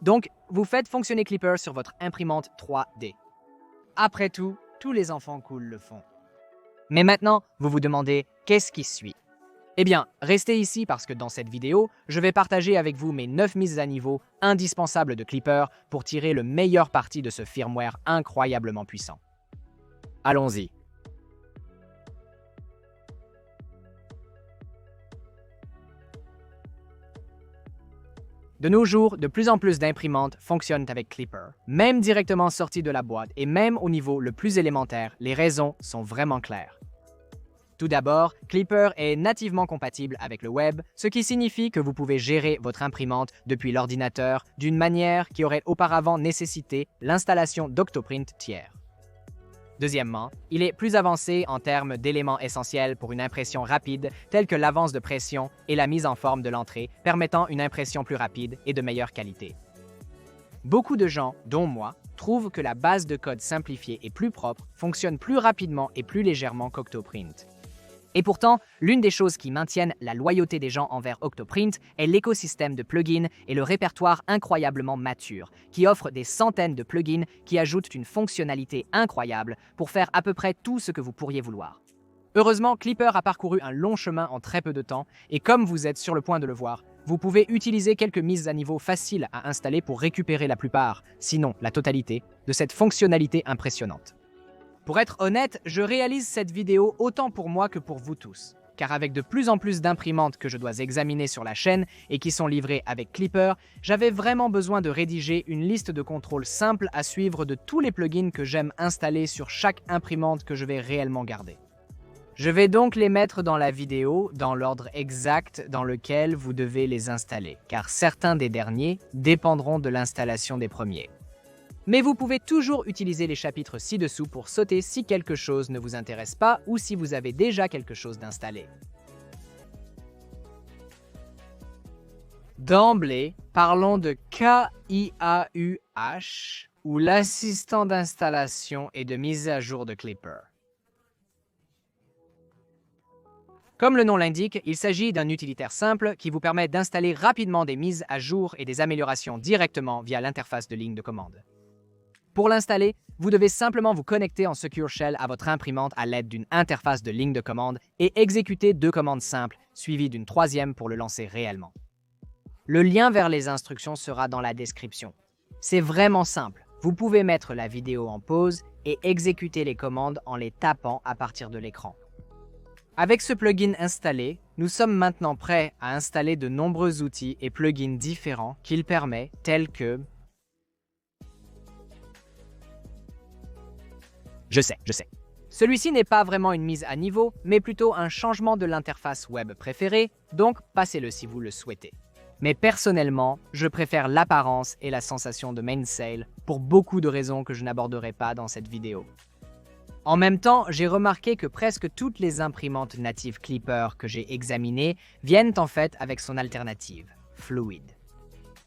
Donc, vous faites fonctionner Clipper sur votre imprimante 3D. Après tout, tous les enfants cool le font. Mais maintenant, vous vous demandez, qu'est-ce qui suit? Eh bien, restez ici parce que dans cette vidéo, je vais partager avec vous mes 9 mises à niveau indispensables de Clipper pour tirer le meilleur parti de ce firmware incroyablement puissant. Allons-y. De nos jours, de plus en plus d'imprimantes fonctionnent avec Clipper. Même directement sorties de la boîte et même au niveau le plus élémentaire, les raisons sont vraiment claires. Tout d'abord, Clipper est nativement compatible avec le web, ce qui signifie que vous pouvez gérer votre imprimante depuis l'ordinateur d'une manière qui aurait auparavant nécessité l'installation d'Octoprint tiers. Deuxièmement, il est plus avancé en termes d'éléments essentiels pour une impression rapide, tels que l'avance de pression et la mise en forme de l'entrée, permettant une impression plus rapide et de meilleure qualité. Beaucoup de gens, dont moi, trouvent que la base de code simplifiée et plus propre fonctionne plus rapidement et plus légèrement qu'Octoprint. Et pourtant, l'une des choses qui maintiennent la loyauté des gens envers Octoprint est l'écosystème de plugins et le répertoire incroyablement mature, qui offre des centaines de plugins qui ajoutent une fonctionnalité incroyable pour faire à peu près tout ce que vous pourriez vouloir. Heureusement, Clipper a parcouru un long chemin en très peu de temps, et comme vous êtes sur le point de le voir, vous pouvez utiliser quelques mises à niveau faciles à installer pour récupérer la plupart, sinon la totalité, de cette fonctionnalité impressionnante. Pour être honnête, je réalise cette vidéo autant pour moi que pour vous tous, car avec de plus en plus d'imprimantes que je dois examiner sur la chaîne et qui sont livrées avec Clipper, j'avais vraiment besoin de rédiger une liste de contrôles simple à suivre de tous les plugins que j'aime installer sur chaque imprimante que je vais réellement garder. Je vais donc les mettre dans la vidéo dans l'ordre exact dans lequel vous devez les installer, car certains des derniers dépendront de l'installation des premiers. Mais vous pouvez toujours utiliser les chapitres ci-dessous pour sauter si quelque chose ne vous intéresse pas ou si vous avez déjà quelque chose d'installé. D'emblée, parlons de KIAUH, ou l'assistant d'installation et de mise à jour de Clipper. Comme le nom l'indique, il s'agit d'un utilitaire simple qui vous permet d'installer rapidement des mises à jour et des améliorations directement via l'interface de ligne de commande. Pour l'installer, vous devez simplement vous connecter en Secure Shell à votre imprimante à l'aide d'une interface de ligne de commande et exécuter 2 commandes simples, suivies d'une troisième pour le lancer réellement. Le lien vers les instructions sera dans la description. C'est vraiment simple. Vous pouvez mettre la vidéo en pause et exécuter les commandes en les tapant à partir de l'écran. Avec ce plugin installé, nous sommes maintenant prêts à installer de nombreux outils et plugins différents qu'il permet, tels que... Je sais. Celui-ci n'est pas vraiment une mise à niveau, mais plutôt un changement de l'interface web préférée, donc passez-le si vous le souhaitez. Mais personnellement, je préfère l'apparence et la sensation de Mainsail pour beaucoup de raisons que je n'aborderai pas dans cette vidéo. En même temps, j'ai remarqué que presque toutes les imprimantes natives Clipper que j'ai examinées viennent en fait avec son alternative, Fluid.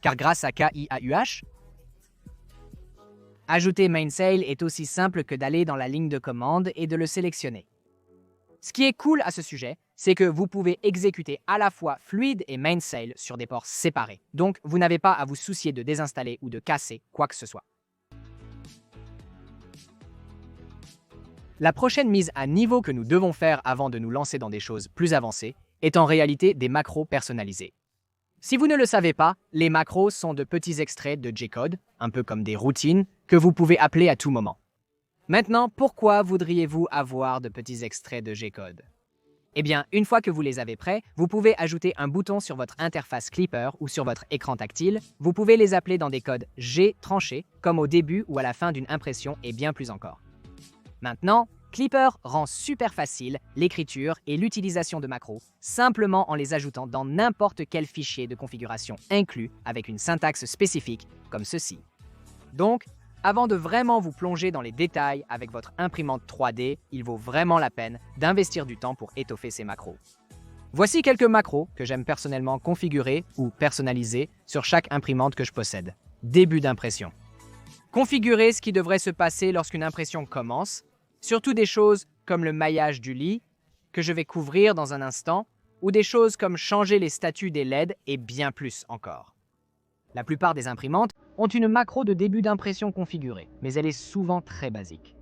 Car grâce à KIAUH, ajouter Mainsail est aussi simple que d'aller dans la ligne de commande et de le sélectionner. Ce qui est cool à ce sujet, c'est que vous pouvez exécuter à la fois Fluid et Mainsail sur des ports séparés. Donc, vous n'avez pas à vous soucier de désinstaller ou de casser quoi que ce soit. La prochaine mise à niveau que nous devons faire avant de nous lancer dans des choses plus avancées est en réalité des macros personnalisés. Si vous ne le savez pas, les macros sont de petits extraits de G-code, un peu comme des routines, que vous pouvez appeler à tout moment. Maintenant, pourquoi voudriez-vous avoir de petits extraits de G-code? Eh bien, une fois que vous les avez prêts, vous pouvez ajouter un bouton sur votre interface Clipper ou sur votre écran tactile. Vous pouvez les appeler dans des codes G tranchés, comme au début ou à la fin d'une impression et bien plus encore. Maintenant, Clipper rend super facile l'écriture et l'utilisation de macros, simplement en les ajoutant dans n'importe quel fichier de configuration inclus avec une syntaxe spécifique, comme ceci. Donc, avant de vraiment vous plonger dans les détails avec votre imprimante 3D, il vaut vraiment la peine d'investir du temps pour étoffer ces macros. Voici quelques macros que j'aime personnellement configurer ou personnaliser sur chaque imprimante que je possède. Début d'impression. Configurer ce qui devrait se passer lorsqu'une impression commence, surtout des choses comme le maillage du lit, que je vais couvrir dans un instant, ou des choses comme changer les statuts des LED et bien plus encore. La plupart des imprimantes ont une macro de début d'impression configurée, mais elle est souvent très basique.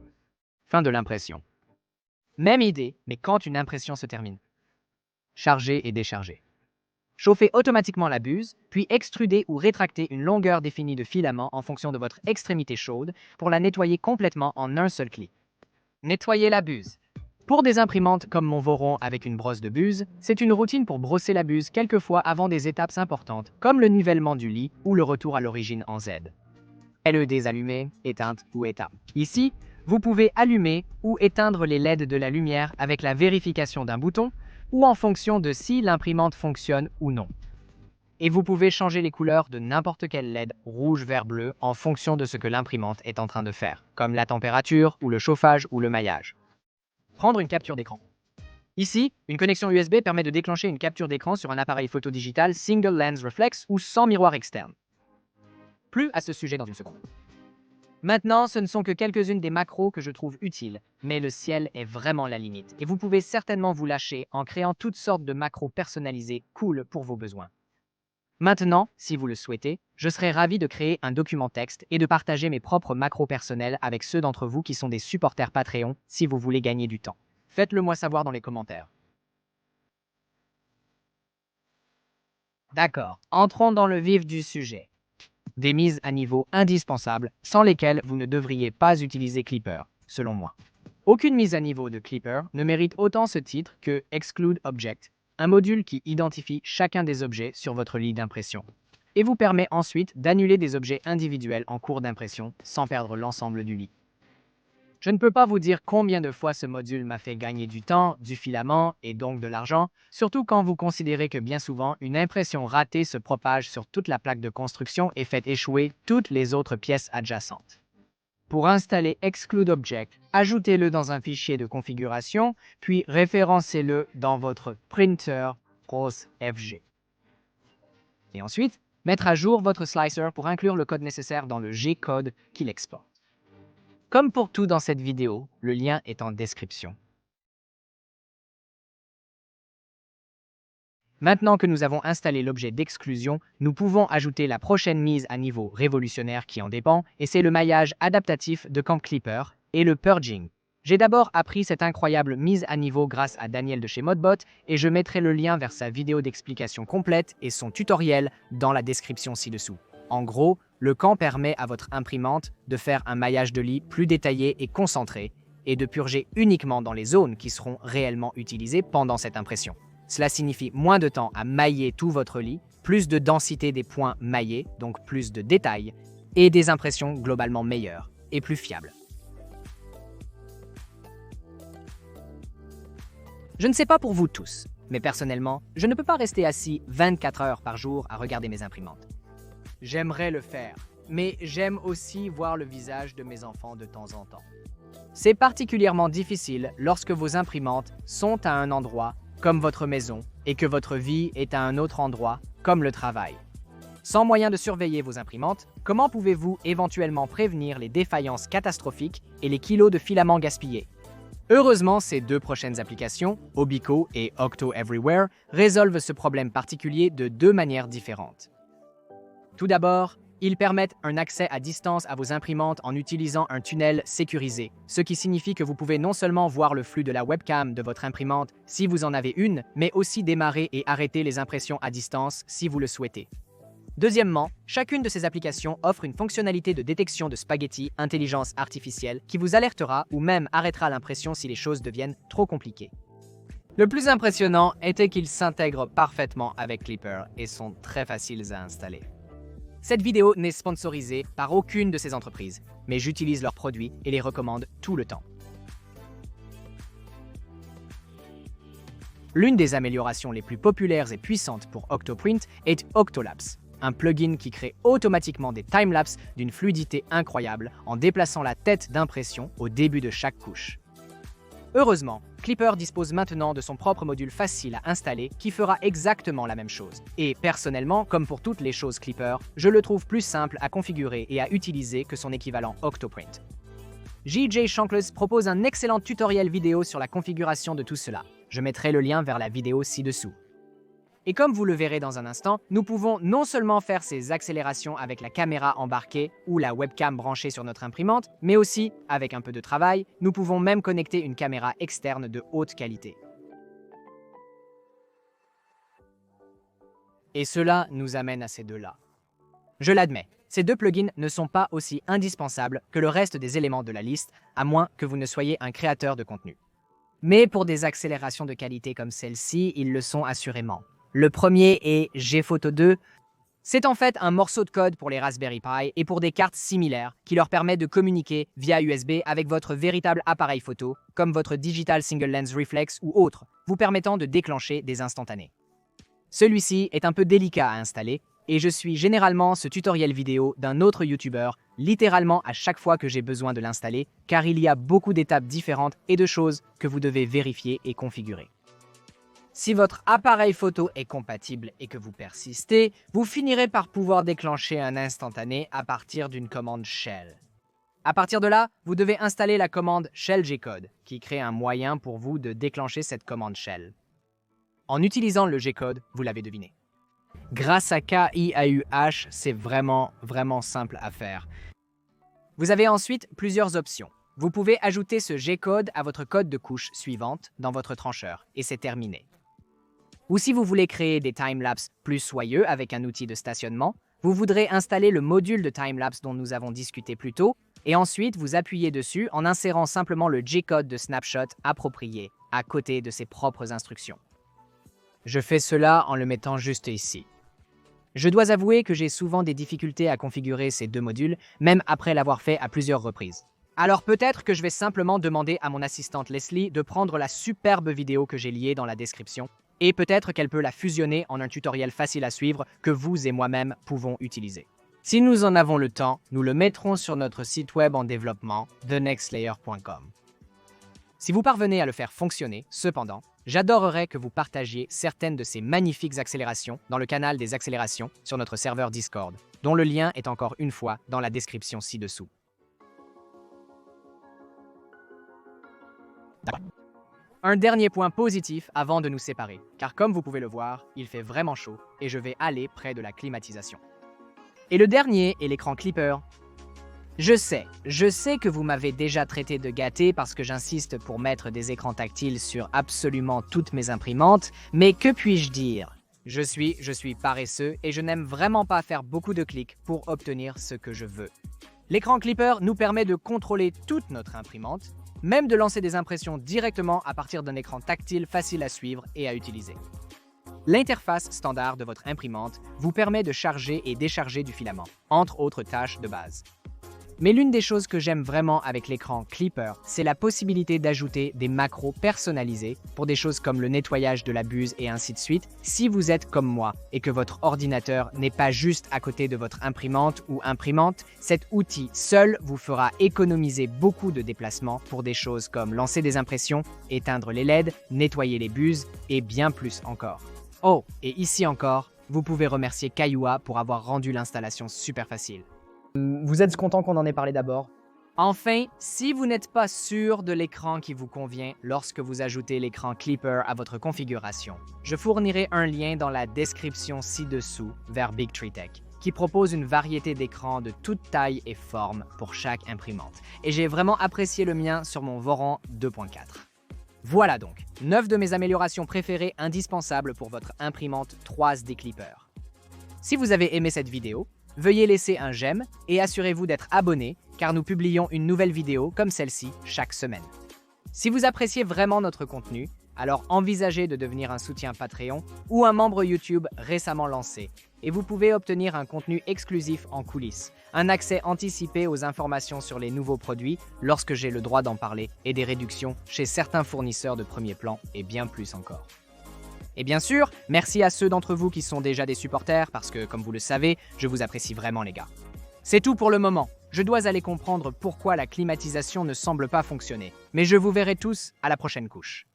Fin de l'impression. Même idée, mais quand une impression se termine. Charger et décharger. Chauffez automatiquement la buse, puis extrudez ou rétractez une longueur définie de filament en fonction de votre extrémité chaude pour la nettoyer complètement en un seul clic. Nettoyer la buse. Pour des imprimantes comme mon Voron avec une brosse de buse, c'est une routine pour brosser la buse quelques fois avant des étapes importantes, comme le nivellement du lit ou le retour à l'origine en Z. LED allumée, éteinte ou éteinte. Ici, vous pouvez allumer ou éteindre les LED de la lumière avec la vérification d'un bouton ou en fonction de si l'imprimante fonctionne ou non. Et vous pouvez changer les couleurs de n'importe quel LED rouge, vert, bleu en fonction de ce que l'imprimante est en train de faire, comme la température ou le chauffage ou le maillage. Prendre une capture d'écran. Ici, une connexion USB permet de déclencher une capture d'écran sur un appareil photo digital Single Lens Reflex ou sans miroir externe. Plus à ce sujet dans une seconde. Maintenant, ce ne sont que quelques-unes des macros que je trouve utiles, mais le ciel est vraiment la limite et vous pouvez certainement vous lâcher en créant toutes sortes de macros personnalisés cool pour vos besoins. Maintenant, si vous le souhaitez, je serai ravi de créer un document texte et de partager mes propres macros personnels avec ceux d'entre vous qui sont des supporters Patreon si vous voulez gagner du temps. Faites-le moi savoir dans les commentaires. D'accord, entrons dans le vif du sujet. Des mises à niveau indispensables sans lesquelles vous ne devriez pas utiliser Klipper, selon moi. Aucune mise à niveau de Klipper ne mérite autant ce titre que Exclude Object, un module qui identifie chacun des objets sur votre lit d'impression et vous permet ensuite d'annuler des objets individuels en cours d'impression sans perdre l'ensemble du lit. Je ne peux pas vous dire combien de fois ce module m'a fait gagner du temps, du filament et donc de l'argent, surtout quand vous considérez que bien souvent, une impression ratée se propage sur toute la plaque de construction et fait échouer toutes les autres pièces adjacentes. Pour installer Exclude Object, ajoutez-le dans un fichier de configuration, puis référencez-le dans votre printer ROS FG. Et ensuite, mettre à jour votre slicer pour inclure le code nécessaire dans le G-code qu'il exporte. Comme pour tout dans cette vidéo, le lien est en description. Maintenant que nous avons installé l'objet d'exclusion, nous pouvons ajouter la prochaine mise à niveau révolutionnaire qui en dépend, et c'est le maillage adaptatif de Camp Klipper et le purging. J'ai d'abord appris cette incroyable mise à niveau grâce à Daniel de chez Modbot, et je mettrai le lien vers sa vidéo d'explication complète et son tutoriel dans la description ci-dessous. En gros, le camp permet à votre imprimante de faire un maillage de lit plus détaillé et concentré, et de purger uniquement dans les zones qui seront réellement utilisées pendant cette impression. Cela signifie moins de temps à mailler tout votre lit, plus de densité des points maillés, donc plus de détails, et des impressions globalement meilleures et plus fiables. Je ne sais pas pour vous tous, mais personnellement, je ne peux pas rester assis 24 heures par jour à regarder mes imprimantes. J'aimerais le faire, mais j'aime aussi voir le visage de mes enfants de temps en temps. C'est particulièrement difficile lorsque vos imprimantes sont à un endroit comme votre maison et que votre vie est à un autre endroit comme le travail. Sans moyen de surveiller vos imprimantes, comment pouvez-vous éventuellement prévenir les défaillances catastrophiques et les kilos de filaments gaspillés? Heureusement, ces deux prochaines applications, Obico et Octo Everywhere, résolvent ce problème particulier de deux manières différentes. Tout d'abord, ils permettent un accès à distance à vos imprimantes en utilisant un tunnel sécurisé, ce qui signifie que vous pouvez non seulement voir le flux de la webcam de votre imprimante si vous en avez une, mais aussi démarrer et arrêter les impressions à distance si vous le souhaitez. Deuxièmement, chacune de ces applications offre une fonctionnalité de détection de spaghetti intelligence artificielle qui vous alertera ou même arrêtera l'impression si les choses deviennent trop compliquées. Le plus impressionnant était qu'ils s'intègrent parfaitement avec Klipper et sont très faciles à installer. Cette vidéo n'est sponsorisée par aucune de ces entreprises, mais j'utilise leurs produits et les recommande tout le temps. L'une des améliorations les plus populaires et puissantes pour Octoprint est Octolapse, un plugin qui crée automatiquement des timelapses d'une fluidité incroyable en déplaçant la tête d'impression au début de chaque couche. Heureusement, Klipper dispose maintenant de son propre module facile à installer qui fera exactement la même chose. Et personnellement, comme pour toutes les choses Klipper, je le trouve plus simple à configurer et à utiliser que son équivalent Octoprint. JJ Shankless propose un excellent tutoriel vidéo sur la configuration de tout cela. Je mettrai le lien vers la vidéo ci-dessous. Et comme vous le verrez dans un instant, nous pouvons non seulement faire ces accélérations avec la caméra embarquée ou la webcam branchée sur notre imprimante, mais aussi, avec un peu de travail, nous pouvons même connecter une caméra externe de haute qualité. Et cela nous amène à ces deux-là. Je l'admets, ces deux plugins ne sont pas aussi indispensables que le reste des éléments de la liste, à moins que vous ne soyez un créateur de contenu. Mais pour des accélérations de qualité comme celle-ci, ils le sont assurément. Le premier est GPhoto 2. C'est en fait un morceau de code pour les Raspberry Pi et pour des cartes similaires qui leur permet de communiquer via USB avec votre véritable appareil photo, comme votre Digital Single Lens Reflex ou autre, vous permettant de déclencher des instantanés. Celui-ci est un peu délicat à installer et je suis généralement ce tutoriel vidéo d'un autre YouTuber littéralement à chaque fois que j'ai besoin de l'installer, car il y a beaucoup d'étapes différentes et de choses que vous devez vérifier et configurer. Si votre appareil photo est compatible et que vous persistez, vous finirez par pouvoir déclencher un instantané à partir d'une commande shell. À partir de là, vous devez installer la commande shell G-code, qui crée un moyen pour vous de déclencher cette commande shell. En utilisant le G-code, vous l'avez deviné. Grâce à KIAUH, c'est vraiment simple à faire. Vous avez ensuite plusieurs options. Vous pouvez ajouter ce G-code à votre code de couche suivante dans votre trancheur, et c'est terminé. Ou si vous voulez créer des timelapses plus soyeux avec un outil de stationnement, vous voudrez installer le module de timelapse dont nous avons discuté plus tôt, et ensuite vous appuyez dessus en insérant simplement le G-code de snapshot approprié à côté de ses propres instructions. Je fais cela en le mettant juste ici. Je dois avouer que j'ai souvent des difficultés à configurer ces deux modules, même après l'avoir fait à plusieurs reprises. Alors peut-être que je vais simplement demander à mon assistante Leslie de prendre la superbe vidéo que j'ai liée dans la description, et peut-être qu'elle peut la fusionner en un tutoriel facile à suivre que vous et moi-même pouvons utiliser. Si nous en avons le temps, nous le mettrons sur notre site web en développement, thenextlayer.com. Si vous parvenez à le faire fonctionner, cependant, j'adorerais que vous partagiez certaines de ces magnifiques accélérations dans le canal des accélérations sur notre serveur Discord, dont le lien est encore une fois dans la description ci-dessous. Un dernier point positif avant de nous séparer, car comme vous pouvez le voir, il fait vraiment chaud et je vais aller près de la climatisation. Et le dernier est l'écran Clipper. Je sais que vous m'avez déjà traité de gâté parce que j'insiste pour mettre des écrans tactiles sur absolument toutes mes imprimantes, mais que puis-je dire? Je suis paresseux et je n'aime vraiment pas faire beaucoup de clics pour obtenir ce que je veux. L'écran Clipper nous permet de contrôler toute notre imprimante, même de lancer des impressions directement à partir d'un écran tactile facile à suivre et à utiliser. L'interface standard de votre imprimante vous permet de charger et décharger du filament, entre autres tâches de base. Mais l'une des choses que j'aime vraiment avec l'écran Clipper, c'est la possibilité d'ajouter des macros personnalisés pour des choses comme le nettoyage de la buse et ainsi de suite, si vous êtes comme moi et que votre ordinateur n'est pas juste à côté de votre imprimante ou imprimante, cet outil seul vous fera économiser beaucoup de déplacements pour des choses comme lancer des impressions, éteindre les LED, nettoyer les buses et bien plus encore. Oh, et ici encore, vous pouvez remercier Kaiua pour avoir rendu l'installation super facile. Vous êtes content qu'on en ait parlé d'abord? Enfin, si vous n'êtes pas sûr de l'écran qui vous convient lorsque vous ajoutez l'écran Clipper à votre configuration, je fournirai un lien dans la description ci-dessous vers Bigtree Tech, qui propose une variété d'écrans de toute taille et forme pour chaque imprimante. Et j'ai vraiment apprécié le mien sur mon Voron 2.4. Voilà donc, 9 de mes améliorations préférées indispensables pour votre imprimante 3D Clipper. Si vous avez aimé cette vidéo, veuillez laisser un j'aime et assurez-vous d'être abonné car nous publions une nouvelle vidéo comme celle-ci chaque semaine. Si vous appréciez vraiment notre contenu, alors envisagez de devenir un soutien Patreon ou un membre YouTube récemment lancé et vous pouvez obtenir un contenu exclusif en coulisses, un accès anticipé aux informations sur les nouveaux produits lorsque j'ai le droit d'en parler et des réductions chez certains fournisseurs de premier plan et bien plus encore. Et bien sûr, merci à ceux d'entre vous qui sont déjà des supporters parce que, comme vous le savez, je vous apprécie vraiment les gars. C'est tout pour le moment. Je dois aller comprendre pourquoi la climatisation ne semble pas fonctionner. Mais je vous verrai tous à la prochaine couche.